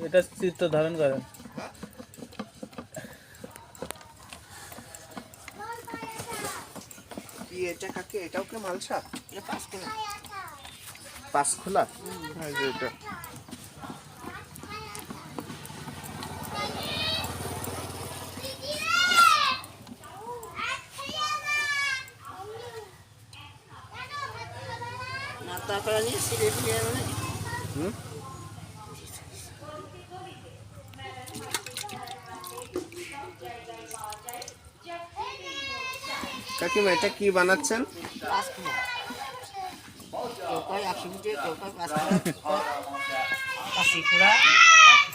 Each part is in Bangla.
এটা চিত্র ধারণ করেন। কি এটা কাকে? এটাও কি মালসা? এটা পাঁচকোলা। পাঁচখোলা? এই যে এটা। না তারপরে নিয়ে সিলেট নিয়ে মানে হুম? কাকিমা এটা কি বানাচ্ছেন? পাঁচকোলা। কেউ কয় 80 ফিটে, কেউ কয় পাঁচকোলা, 80 কোলা,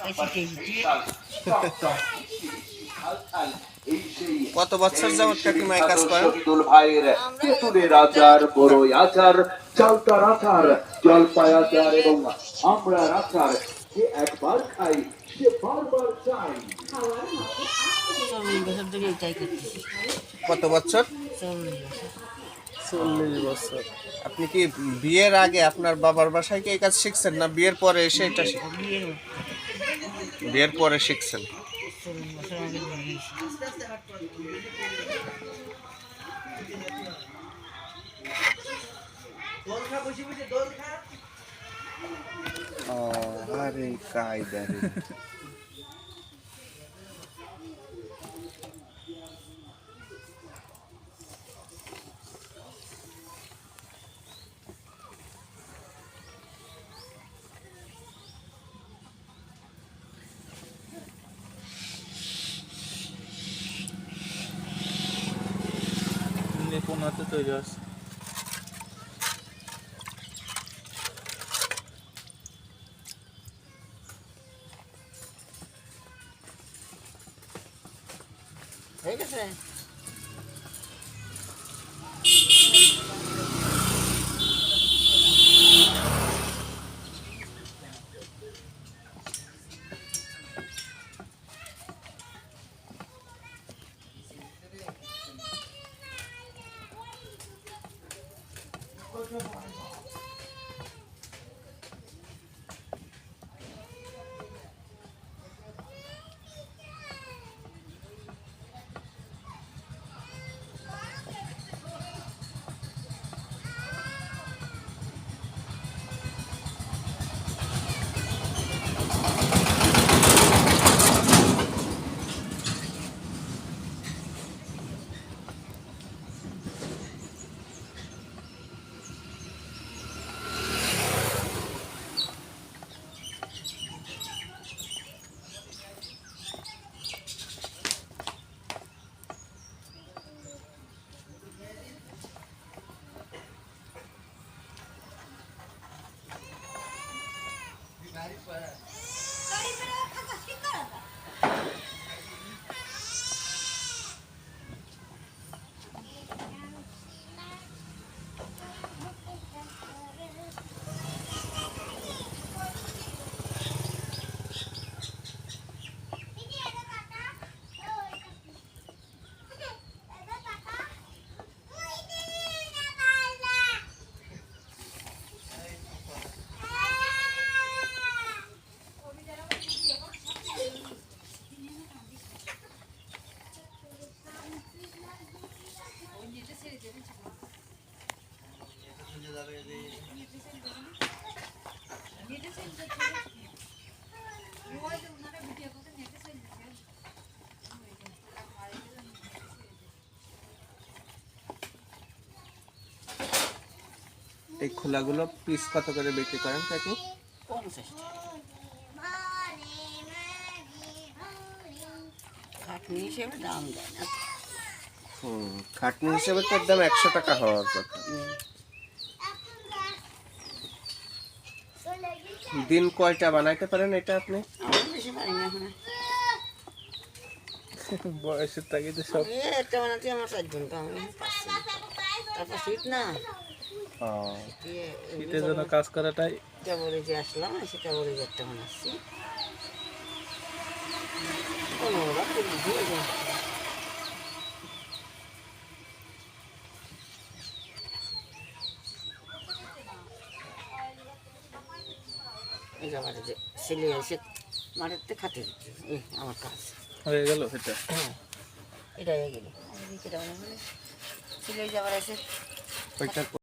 80 ফিটে। কত বছর যাবত কাকিমা এই কাজ করেন? তেঁতুলের আচার, বড়ই আচার, চালতার আচার, জলপাই আচার এবং আমড়ার আচার যে একবার খাই সে বারবার চাই। 40 বছর ধরে এটাই করতেছি। কত বছর? 40 বছর। 40 বছর। আপনি কি বিয়ের আগে আপনার বাবার বাসায় কি এই কাজ শিখছেন, না বিয়ের পরে এসে এটা বিয়ের বিয়ের পরে শিখছেন? 40 বছর আগে বিয়ে হয়েছে। আরে কায়দা রে। নিপুণ হাতে তৈরি আছে। হয়ে গেছে? এই খোলাগুলো পিস কত করে বিক্রি করেন কাকি? 50 টাকা। খাটনি হিসেবে দাম দেয় না। খাটনি হিসেবে তো একদম 100 টাকা হওয়ার কথা। দিন কয়টা বানাইতে পারেন এটা আপনি? আমি বেশি পারি না এখন। বয়সের তাগিদে সব। একটা বানাতে আমার 4 ঘন্টা, আমি এখন পারছি না। তারপর শীত না, শীতের জন্য কাজ করাটাই। কেবলই যে আসলাম, এসে কেবলই যে একটা বানাচ্ছি। 15 বার 20 দিয়ে যায়। এই যে আমার যে ছেলে এসে মাঠের থেকে খাতে এই আমার কাজ হয়ে গেল এটা। হ্যাঁ এটা হয়ে গেলে সিলাই যাবার আছে ওইটা